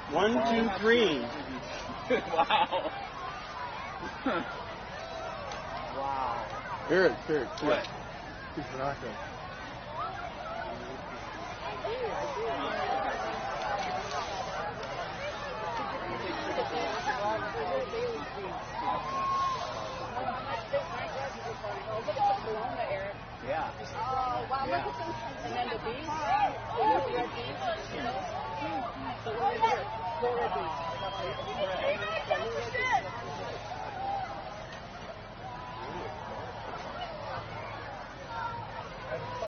One, two, three. Wow. Wow. Here. What? He's rocking. Yeah. Oh, wow, look at them. And then the bees. The little red bees. The little red bees.